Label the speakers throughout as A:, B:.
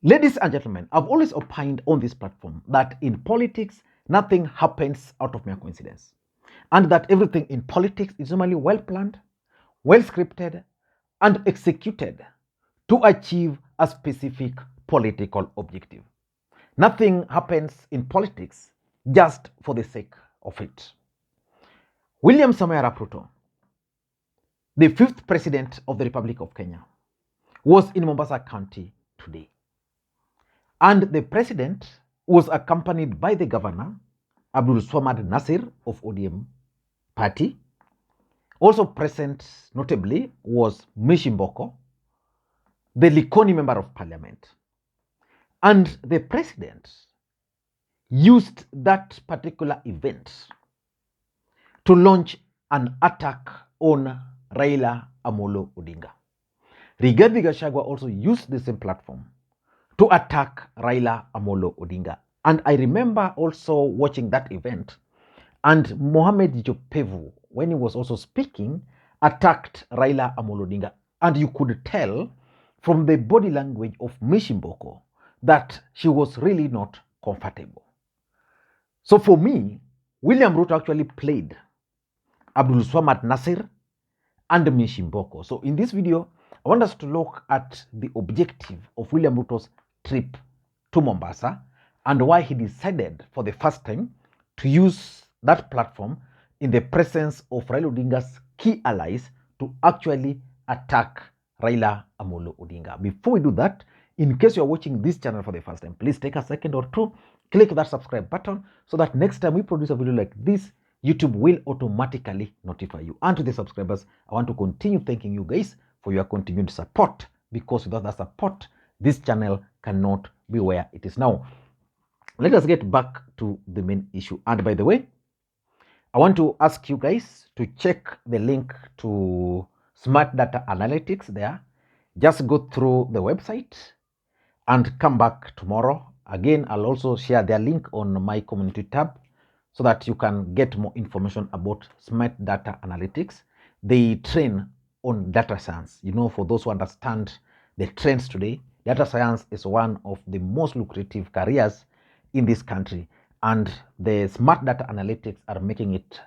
A: Ladies and gentlemen, I've always opined on this platform that in politics, nothing happens out of mere coincidence, and that everything in politics is normally well planned, well scripted, and executed to achieve a specific political objective. Nothing happens in politics just for the sake of it. William Samoei Arap Ruto, the 5th president of the Republic of Kenya, was in Mombasa County today. And the president was accompanied by the governor, Abdul Swamad Nasir of ODM party. Also present, notably, was Mishimboko, the Likoni member of parliament. And the president used that particular event to launch an attack on Raila Amolo Odinga. Rigathi Gachagua also used the same platform to attack Raila Amolo Odinga. And I remember also watching that event, and Mohamed Jopevu, when he was also speaking, attacked Raila Amolo Odinga. And you could tell from the body language of Mishimboko that she was really not comfortable. So for me, William Ruto actually played Abdul Swamad Nasir and Mishimboko. So in this video, I want us to look at the objective of William Ruto's trip to Mombasa and why he decided for the first time to use that platform in the presence of Raila Odinga's key allies to actually attack Raila Amolo Odinga. Before we do that, in case you're watching this channel for the first time, please take a second or two, click that subscribe button so that next time we produce a video like this, YouTube will automatically notify you. And to the subscribers, I want to continue thanking you guys for your continued support, because without that support, this channel cannot be where it is now. Let us get back to the main issue. And by the way, I want to ask you guys to check the link to Smart Data Analytics there. Just go through the website and come back tomorrow. Again, I'll also share their link on my community tab so that you can get more information about Smart Data Analytics. They train on data science. You know, for those who understand the trends today, data science is one of the most lucrative careers in this country, and the Smart Data Analytics are making it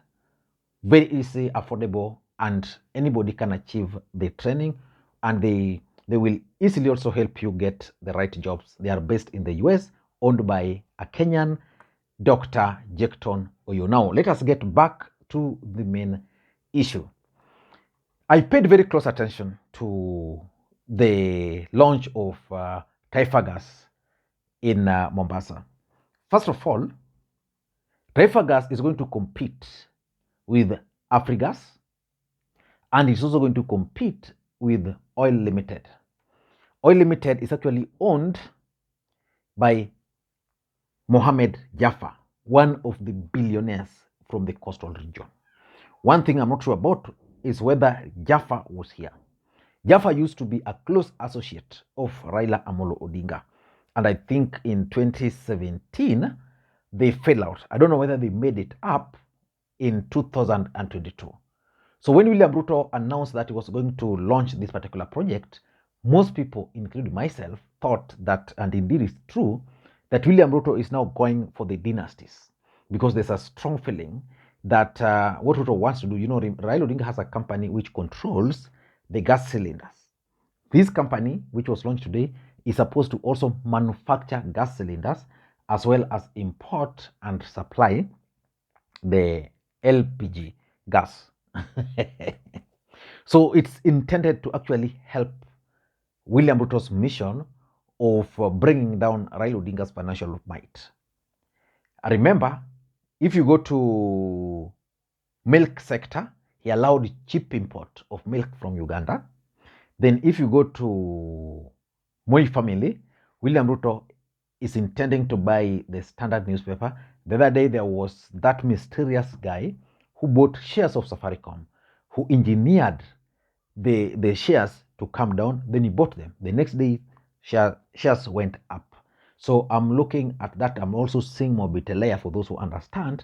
A: very easy, affordable, and anybody can achieve the training, and they will easily also help you get the right jobs. They are based in the US, owned by a Kenyan, Dr. Jecton Oyo. Now, let us get back to the main issue. I paid very close attention to the launch of Taifa Gas in Mombasa. First of all, Taifa Gas is going to compete with Afrigas, and it's also going to compete with Oil Limited. Oil Limited is actually owned by Mohamed Jaffa, one of the billionaires from the coastal region. One thing I'm not sure about is whether Jaffa was here. Jaffa used to be a close associate of Raila Amolo Odinga, and I think in 2017 they fell out. I don't know whether they made it up in 2022. So when William Ruto announced that he was going to launch this particular project, most people, including myself, thought that, and indeed it's true, that William Ruto is now going for the dynasties, because there's a strong feeling that what Ruto wants to do, you know, Raila Odinga has a company which controls the gas cylinders. This company, which was launched today, is supposed to also manufacture gas cylinders as well as import and supply the LPG gas. So it's intended to actually help William Ruto's mission of bringing down Raila Odinga's financial might. Remember, if you go to milk sector, he allowed cheap import of milk from Uganda. Then if you go to Moi family, William Ruto is intending to buy the Standard newspaper. The other day, there was that mysterious guy who bought shares of Safaricom, who engineered the shares to come down. Then he bought them. The next day, shares went up. So I'm looking at that. I'm also seeing Mobitelea, for those who understand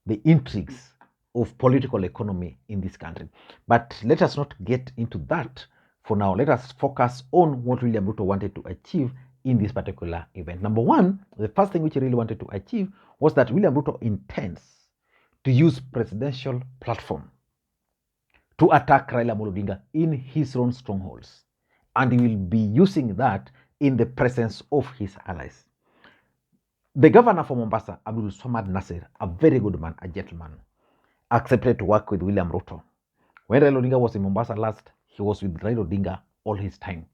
A: the intrigues of political economy in this country. But let us not get into that for now. Let us focus on what William Ruto wanted to achieve in this particular event. Number one, the first thing which he really wanted to achieve was that William Ruto intends to use presidential platform to attack Raila Odinga in his own strongholds. And he will be using that in the presence of his allies. The governor for Mombasa, Abdul Samad Nasir, a very good man, a gentleman, accepted to work with William Ruto. When Raila Odinga was in Mombasa last, he was with Raila Odinga all his time.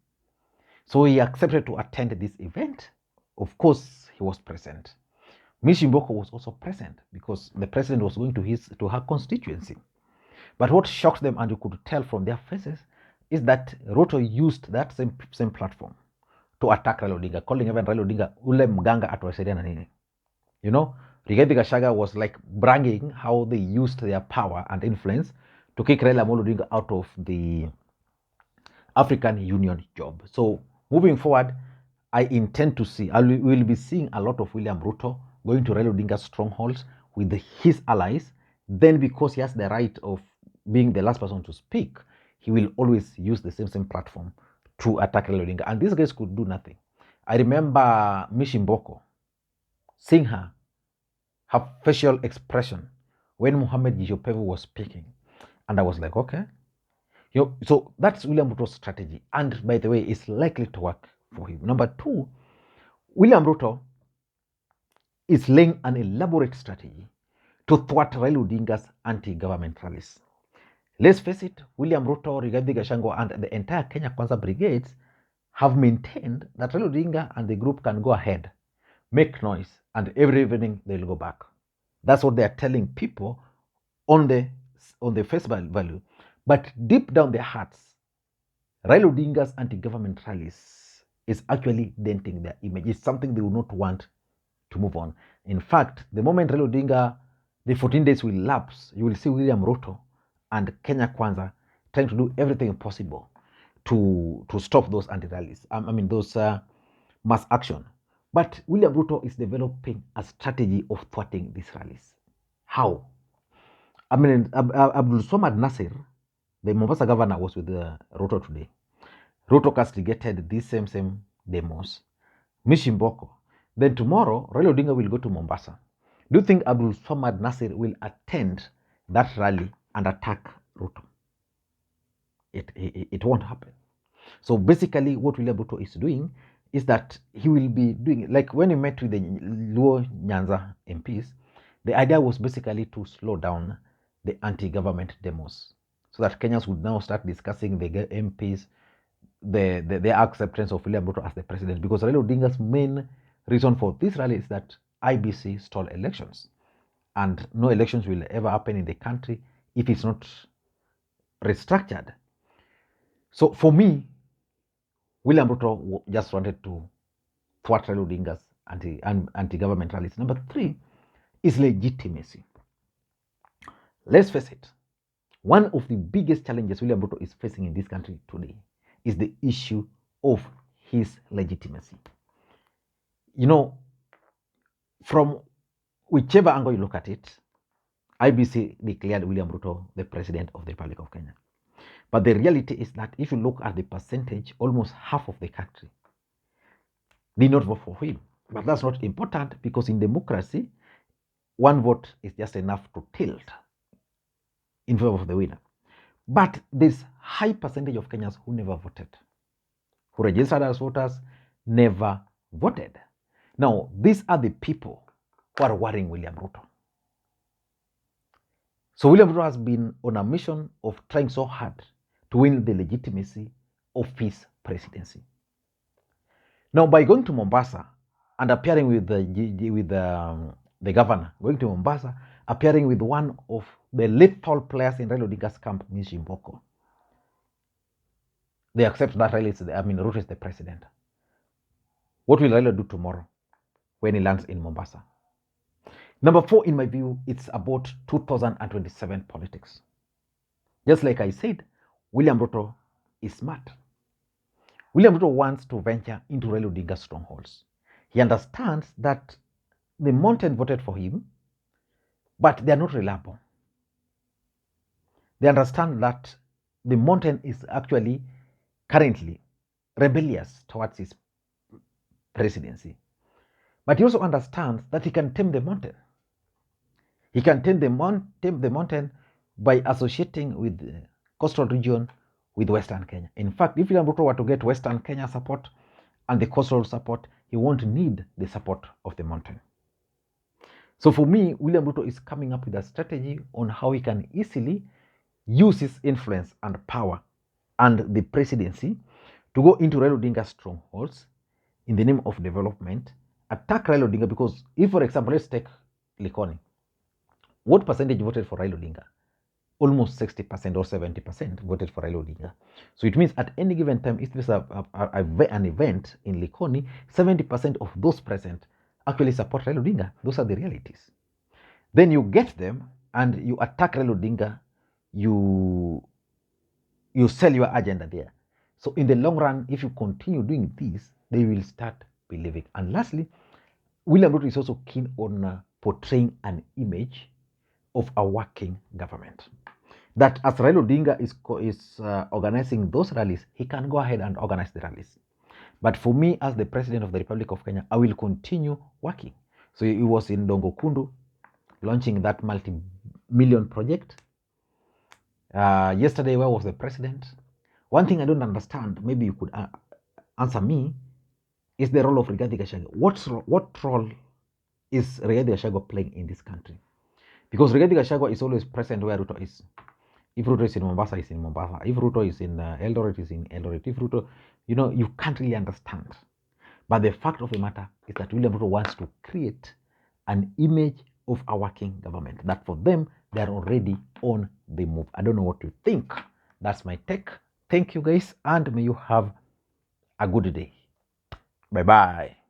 A: So he accepted to attend this event. Of course, he was present. Mishimboko was also present because the president was going to her constituency. But what shocked them, and you could tell from their faces, is that Ruto used that same platform to attack Raila Odinga, calling even Raila Odinga ule mganga atuwasaidia na nini. You know, Rigathi Gachagua was like bragging how they used their power and influence to kick Raila Odinga out of the African Union job. So moving forward, I intend to see, we will be seeing a lot of William Ruto going to Raila Odinga's strongholds with his allies. Then because he has the right of being the last person to speak, he will always use the same platform to attack Raila Odinga. And these guys could do nothing. I remember Mishimboko seeing her facial expression when Mohamed Jijopevu was speaking. And I was like, okay. So that's William Ruto's strategy. And by the way, it's likely to work for him. Number two, William Ruto is laying an elaborate strategy to thwart Raila Odinga's anti-government rallies. Let's face it, William Ruto, Rigathi Gachagua, and the entire Kenya Kwanza brigades have maintained that Raila Odinga and the group can go ahead, make noise, and every evening they'll go back. That's what they are telling people on the face value. But deep down their hearts, Raila Odinga's anti-government rallies is actually denting their image. It's something they will not want to move on. In fact, the moment Raila Odinga, the 14 days will lapse, you will see William Ruto and Kenya Kwanza trying to do everything possible to stop those anti-rallies. Those mass action. But William Ruto is developing a strategy of thwarting these rallies. How? Abdul Samad Nasir, the Mombasa governor, was with Ruto today. Ruto castigated these same demos. Mishimboko. Then tomorrow, Raila Odinga will go to Mombasa. Do you think Abdul Samad Nasir will attend that rally and attack Ruto? It won't happen. So basically, what William Ruto is doing is that he will be doing, like when he met with the Luo Nyanza MPs, the idea was basically to slow down the anti-government demos so that Kenyans would now start discussing the MPs, their acceptance of William Ruto as the president. Because Raila Odinga's main reason for this rally is that IBC stole elections, and no elections will ever happen in the country if it's not restructured. So for me, William Ruto just wanted to thwart Raila Odinga's anti-government rallies. Number three is legitimacy. Let's face it, one of the biggest challenges William Ruto is facing in this country today is the issue of his legitimacy. You know, from whichever angle you look at it, IBC declared William Ruto the president of the Republic of Kenya. But the reality is that if you look at the percentage, almost half of the country did not vote for him. But that's not important because in democracy, one vote is just enough to tilt in favor of the winner. But there's high percentage of Kenyans who never voted, who registered as voters, never voted. Now, these are the people who are worrying William Ruto. So William Ruto has been on a mission of trying so hard to win the legitimacy of his presidency. Now, by going to Mombasa and appearing with the governor, going to Mombasa, appearing with one of the lethal players in Raila Odinga's camp, Mishimboko, they accept that Ruto is the president. What will Raila do tomorrow when he lands in Mombasa? Number four, in my view, it's about 2027 politics. Just like I said, William Ruto is smart. William Ruto wants to venture into Raila Odinga's strongholds. He understands that the mountain voted for him, but they are not reliable. They understand that the mountain is actually currently rebellious towards his presidency. But he also understands that he can tame the mountain. He can tame the mountain by associating with the coastal region with Western Kenya. In fact, if William Ruto were to get Western Kenya support and the coastal support, he won't need the support of the mountain. So for me, William Ruto is coming up with a strategy on how he can easily use his influence and power and the presidency to go into Raila Odinga's strongholds in the name of development, attack Raila Odinga, because if, for example, let's take Likoni. What percentage voted for Raila Odinga? Almost 60% or 70% voted for Raila Odinga. So it means at any given time, if there's an event in Likoni, 70% of those present actually support Raila Odinga. Those are the realities. Then you get them and you attack Raila Odinga, you sell your agenda there. So in the long run, if you continue doing this, they will start believing. And lastly, William Ruto is also keen on portraying an image of a working government. That as Raila Odinga is organizing those rallies, he can go ahead and organize the rallies. But for me, as the President of the Republic of Kenya, I will continue working. So he was in Dongo Kundu, launching that multi-million project. Yesterday, where was the President? One thing I don't understand, maybe you could answer me, is the role of Rigathi Gachagua. What role is Rigathi Gachagua playing in this country? Because Rigathi Gachagua is always present where Ruto is. If Ruto is in Mombasa, he's in Mombasa. If Ruto is in Eldoret, he's in Eldoret. If Ruto, you can't really understand. But the fact of the matter is that William Ruto wants to create an image of a working government. That for them, they are already on the move. I don't know what you think. That's my take. Thank you guys, and may you have a good day. Bye-bye.